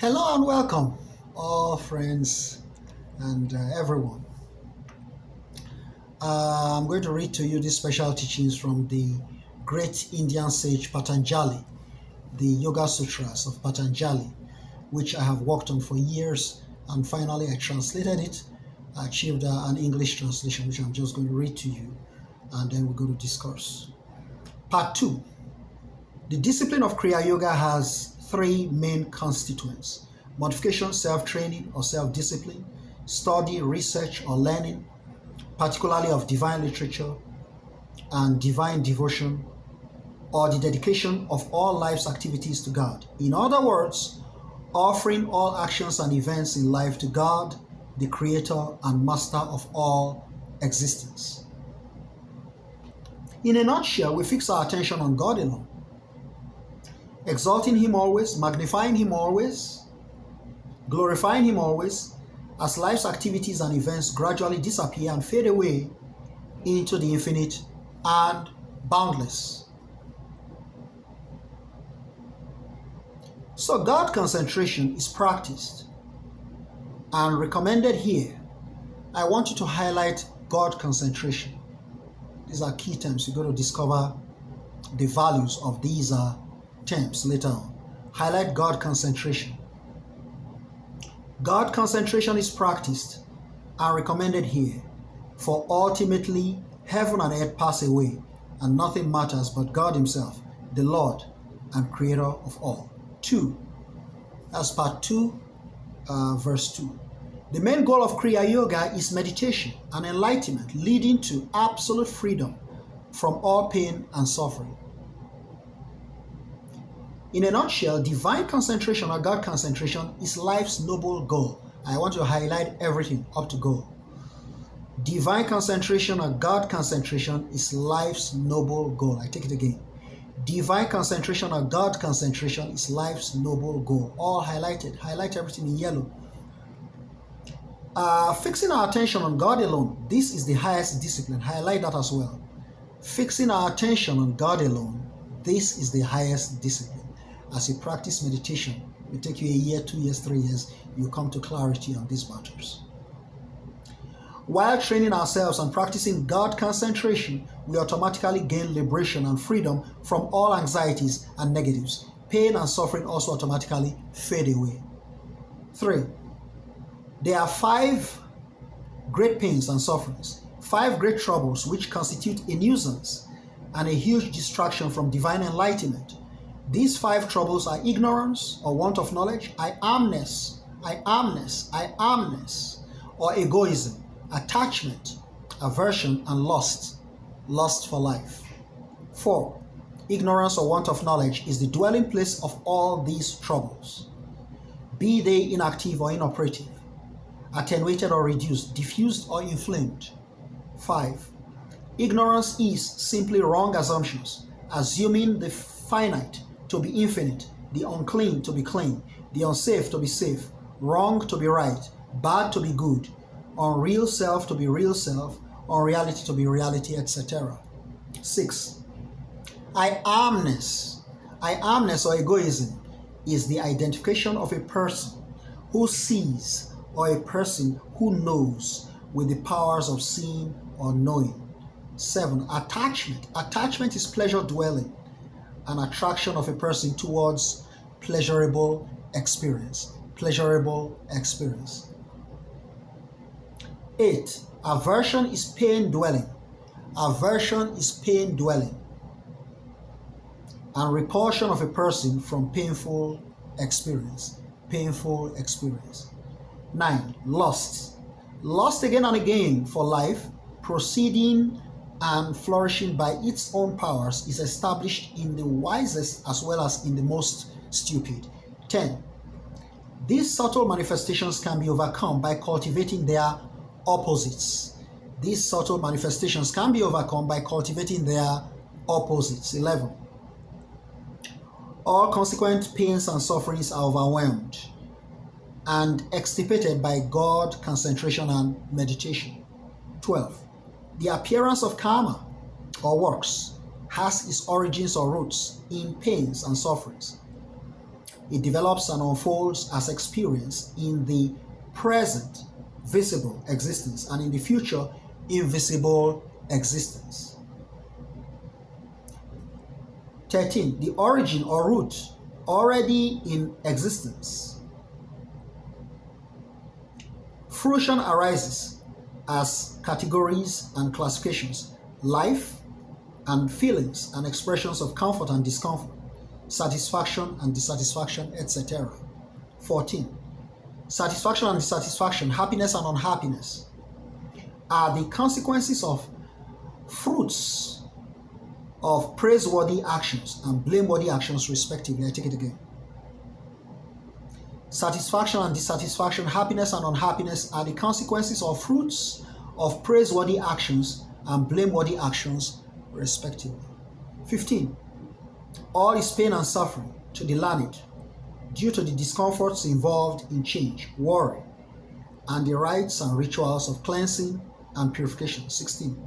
Hello and welcome, all friends and everyone. I'm going to read to you these special teachings from the great Indian sage Patanjali, the Yoga Sutras of Patanjali, which I have worked on for years, and finally I translated it. I achieved an English translation, which I'm just going to read to you, and then we're going to discuss. Part 2. The discipline of Kriya Yoga has three main constituents: modification, self-training or self-discipline, study, research or learning, particularly of divine literature and divine devotion, or the dedication of all life's activities to God. In other words, offering all actions and events in life to God, the creator and master of all existence. In a nutshell, we fix our attention on God alone, exalting Him always, magnifying Him always, glorifying Him always, as life's activities and events gradually disappear and fade away into the infinite and boundless. So God concentration is practiced and recommended here. I want you to highlight God concentration. These are key terms. You're going to discover the values of these terms later on. Highlight God concentration. God concentration is practiced and recommended here, for ultimately heaven and earth pass away and nothing matters but God Himself, the Lord and Creator of all. 2. That's part 2, verse 2. The main goal of Kriya Yoga is meditation and enlightenment, leading to absolute freedom from all pain and suffering. In a nutshell, divine concentration or God concentration is life's noble goal. I want to highlight everything up to goal. Divine concentration or God concentration is life's noble goal. I take it again. Divine concentration or God concentration is life's noble goal. All highlighted. Highlight everything in yellow. Fixing our attention on God alone. This is the highest discipline. Highlight that as well. Fixing our attention on God alone. This is the highest discipline. As you practice meditation, it will take you a year, 2 years, 3 years, you come to clarity on these matters. While training ourselves and practicing God concentration, we automatically gain liberation and freedom from all anxieties and negatives. Pain and suffering also automatically fade away. 3. There are 5 great pains and sufferings, 5 great troubles which constitute a nuisance and a huge distraction from divine enlightenment. These 5 troubles are ignorance or want of knowledge, I amness, or egoism, attachment, aversion, and lust for life. 4. Ignorance or want of knowledge is the dwelling place of all these troubles, be they inactive or inoperative, attenuated or reduced, diffused or inflamed. 5. Ignorance is simply wrong assumptions, assuming the finite to be infinite, the unclean to be clean, the unsafe to be safe, wrong to be right, bad to be good, unreal self to be real self, unreality to be reality, etc. 6. I amness or egoism is the identification of a person who sees or a person who knows with the powers of seeing or knowing. 7. Attachment is pleasure dwelling, an attraction of a person towards pleasurable experience. 8. Aversion is pain dwelling, and repulsion of a person from painful experience. 9. Lust again and again for life, proceeding and flourishing by its own powers, is established in the wisest as well as in the most stupid. 10. These subtle manifestations can be overcome by cultivating their opposites. 11. All consequent pains and sufferings are overwhelmed and extirpated by God, concentration, and meditation. 12. The appearance of karma or works has its origins or roots in pains and sufferings. It develops and unfolds as experience in the present visible existence and in the future invisible existence. 13. The origin or root already in existence. Fruition arises as categories and classifications, life and feelings and expressions of comfort and discomfort, satisfaction and dissatisfaction, etc. 14. Satisfaction and dissatisfaction, happiness and unhappiness, are the consequences of fruits of praiseworthy actions and blameworthy actions, respectively. I take it again. Satisfaction and dissatisfaction, happiness and unhappiness, are the consequences of fruits of praiseworthy actions and blameworthy actions, respectively. 15. All is pain and suffering to the learned due to the discomforts involved in change, worry, and the rites and rituals of cleansing and purification. 16.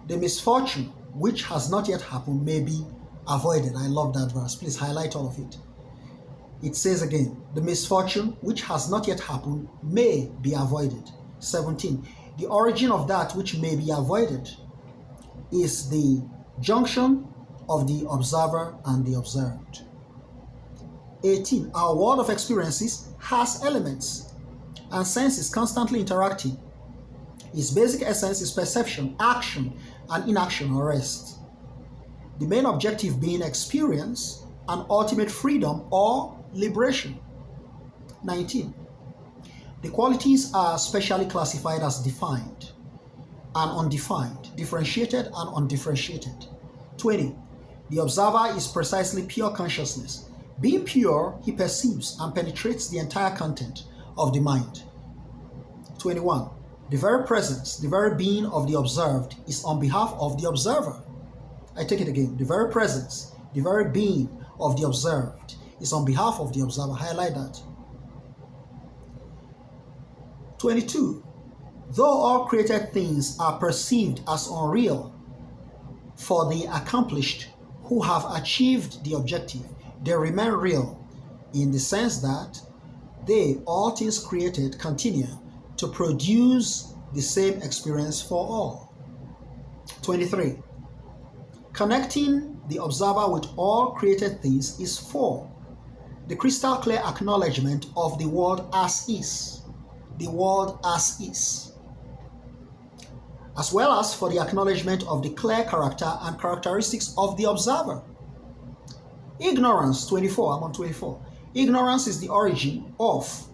The misfortune which has not yet happened may be avoided. I love that verse. Please highlight all of it. It says again, the misfortune which has not yet happened may be avoided. 17. The origin of that which may be avoided is the junction of the observer and the observed. 18. Our world of experiences has elements and senses constantly interacting. Its basic essence is perception, action, and inaction or rest. The main objective being experience and ultimate freedom or liberation. 19. The qualities are specially classified as defined and undefined, differentiated and undifferentiated. 20. The observer is precisely pure consciousness. Being pure, he perceives and penetrates the entire content of the mind. 21. The very presence, the very being of the observed is on behalf of the observer. I take it again. The very presence, the very being of the observed is on behalf of the observer. Highlight that. 22. Though all created things are perceived as unreal for the accomplished who have achieved the objective, they remain real in the sense that they, all things created, continue to produce the same experience for all. 23. Connecting the observer with all created things is 4. The crystal clear acknowledgement of the world as is. The world as is. As well as for the acknowledgement of the clear character and characteristics of the observer. Ignorance, 24, I'm on 24. Ignorance is the origin of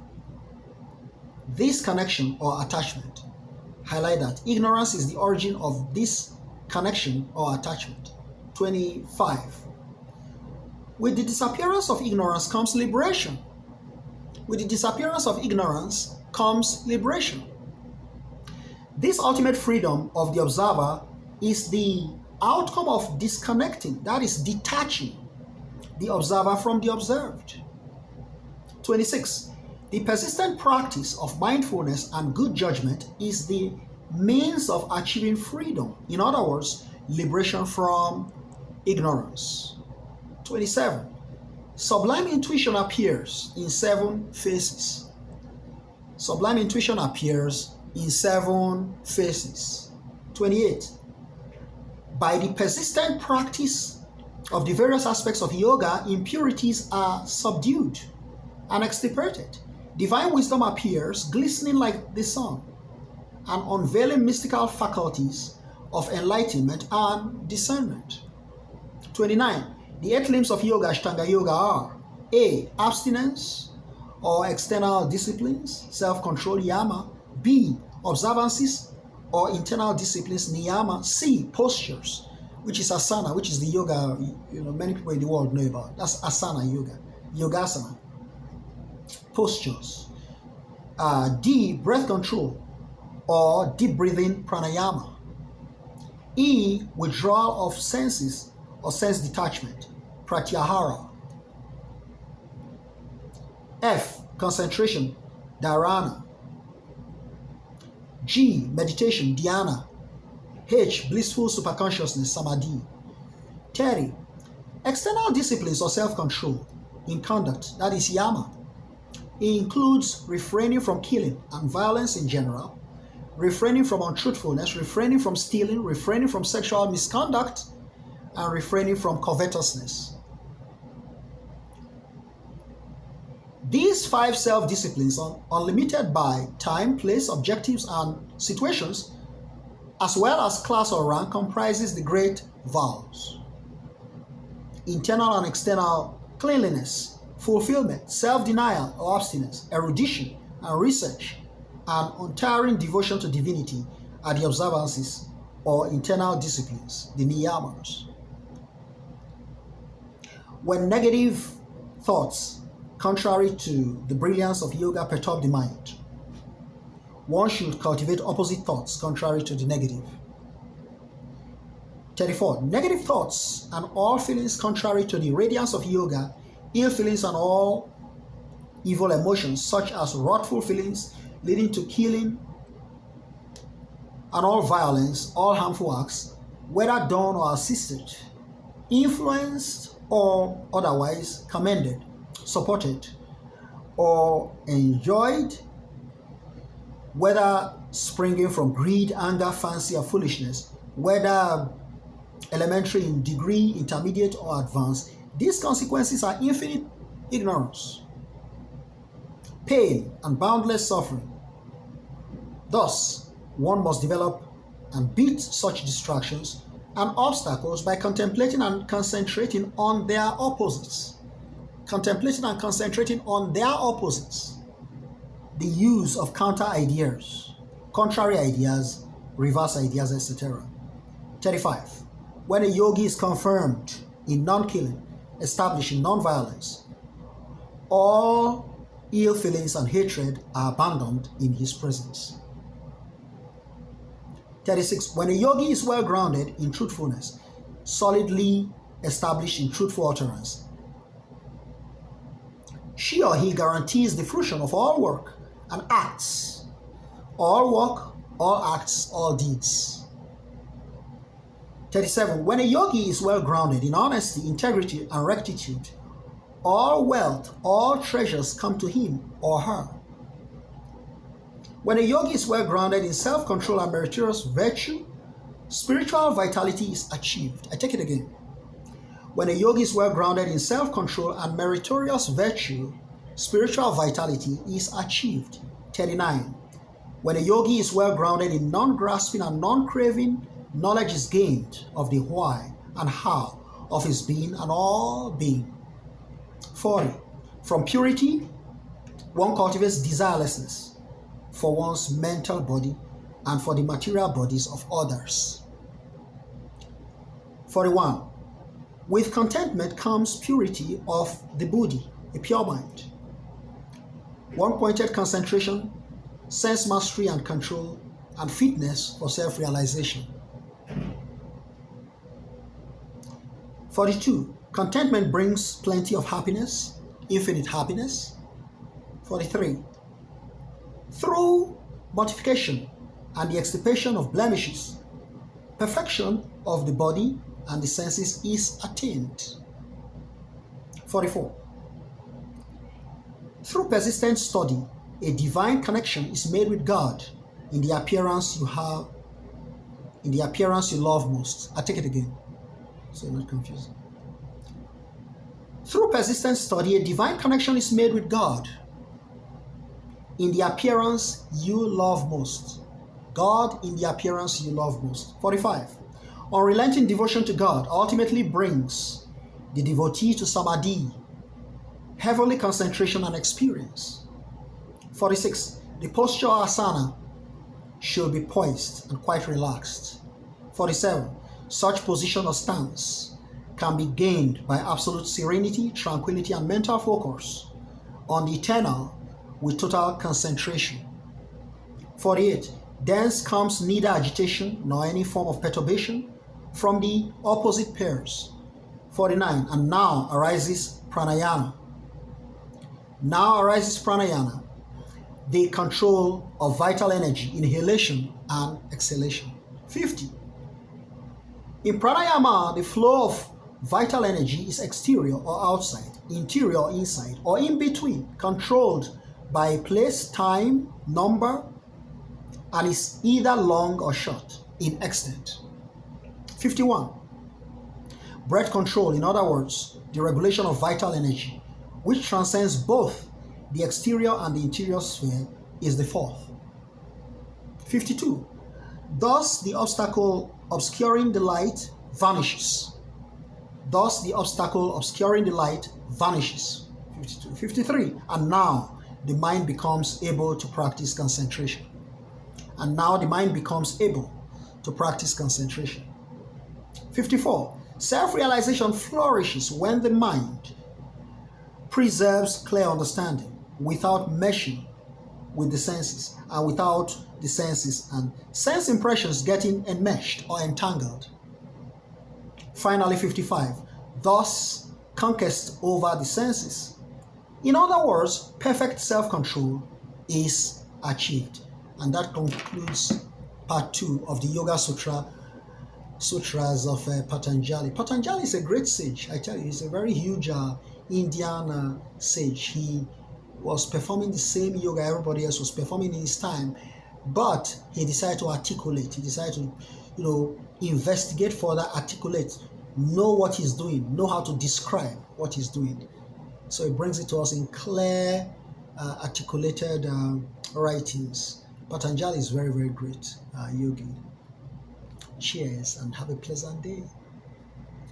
this connection or attachment. Highlight that. Ignorance is the origin of this connection or attachment. 25. With the disappearance of ignorance comes liberation. With the disappearance of ignorance comes liberation. This ultimate freedom of the observer is the outcome of disconnecting, that is, detaching the observer from the observed. 26. The persistent practice of mindfulness and good judgment is the means of achieving freedom. In other words, liberation from ignorance. 27. Sublime intuition appears in 7 phases. Sublime intuition appears in 7 phases. 28. By the persistent practice of the various aspects of yoga, impurities are subdued and extirpated. Divine wisdom appears, glistening like the sun, and unveiling mystical faculties of enlightenment and discernment. 29. The 8 limbs of yoga, Ashtanga Yoga, are A. Abstinence or external disciplines, self-control, yama. B. Observances or internal disciplines, niyama. C. Postures, which is asana, which is the yoga many people in the world know about. That's asana yoga, yogasana. Postures. D. Breath control or deep breathing, pranayama. E. Withdrawal of senses or sense detachment, pratyahara. F. Concentration, dharana. G. Meditation, dhyana. H. Blissful superconsciousness, samadhi. 30. External disciplines or self-control. in conduct, that is yama. It includes refraining from killing and violence in general, refraining from untruthfulness, refraining from stealing, refraining from sexual misconduct, and refraining from covetousness. These 5 self-disciplines, unlimited by time, place, objectives, and situations, as well as class or rank, comprises the great vows: internal and external cleanliness, fulfillment, self-denial or abstinence, erudition and research, and untiring devotion to divinity are the observances or internal disciplines, the niyamas. When negative thoughts, contrary to the brilliance of yoga, perturb the mind, one should cultivate opposite thoughts contrary to the negative. 34. Negative thoughts and all feelings contrary to the radiance of yoga, ill feelings and all evil emotions, such as wrathful feelings leading to killing and all violence, all harmful acts, whether done or assisted, influenced or otherwise commended, supported, or enjoyed, whether springing from greed, anger, fancy, or foolishness, whether elementary in degree, intermediate, or advanced, these consequences are infinite ignorance, pain, and boundless suffering. Thus, one must develop and beat such distractions and obstacles by contemplating and concentrating on their opposites. Contemplating and concentrating on their opposites. The use of counter ideas, contrary ideas, reverse ideas, etc. 35. When a yogi is confirmed in non-killing, establishing non-violence, all ill feelings and hatred are abandoned in his presence. 36. When a yogi is well grounded in truthfulness, solidly established in truthful utterance, she or he guarantees the fruition of all work and acts, all work, all acts, all deeds. 37. When a yogi is well grounded in honesty, integrity, and rectitude, all wealth, all treasures come to him or her. When a yogi is well grounded in self-control and meritorious virtue, spiritual vitality is achieved. I take it again. When a yogi is well grounded in self-control and meritorious virtue, spiritual vitality is achieved. 39. When a yogi is well grounded in non-grasping and non-craving, knowledge is gained of the why and how of his being and all being. 40. From purity, one cultivates desirelessness for one's mental body and for the material bodies of others. 41. With contentment comes purity of the buddhi, a pure mind. One-pointed concentration, sense mastery and control, and fitness for self-realization. 42. Contentment brings plenty of happiness, infinite happiness. 43. Through mortification and the extirpation of blemishes, perfection of the body and the senses is attained. 44. Through persistent study, a divine connection is made with God in the appearance you have, in the appearance you love most. I take it again, so you're not confused. Through persistent study, a divine connection is made with God in the appearance you love most. God in the appearance you love most. 45. Unrelenting devotion to God ultimately brings the devotee to samadhi, heavenly concentration and experience. 46. The posture asana should be poised and quite relaxed. 47. Such position or stance can be gained by absolute serenity, tranquility, and mental focus on the eternal with total concentration. 48. Thence comes neither agitation nor any form of perturbation from the opposite pairs. 49. And now arises pranayama. Now arises pranayama, the control of vital energy, inhalation and exhalation. 50. In pranayama, the flow of Vital energy is exterior or outside, interior or inside, or in between, controlled by place, time, number, and is either long or short in extent. 51. Breath control, in other words, the regulation of vital energy, which transcends both the exterior and the interior sphere, is the fourth. 52. Thus, the obstacle obscuring the light vanishes. Thus, the obstacle obscuring the light vanishes. 52. 53. And now, the mind becomes able to practice concentration. And now, the mind becomes able to practice concentration. 54. Self-realization flourishes when the mind preserves clear understanding without meshing with the senses and without the senses and sense impressions getting enmeshed or entangled. Finally, 55. Thus, conquest over the senses. In other words, perfect self-control is achieved. And that concludes part 2 of the Yoga Sutras of Patanjali. Patanjali is a great sage, I tell you. He's a very huge Indian sage. He was performing the same yoga everybody else was performing in his time, but he decided to articulate. He decided to, investigate further, articulate, know what he's doing, know how to describe what he's doing. So he brings it to us in clear, articulated writings. Patanjali is very, very great yogi. Cheers and have a pleasant day.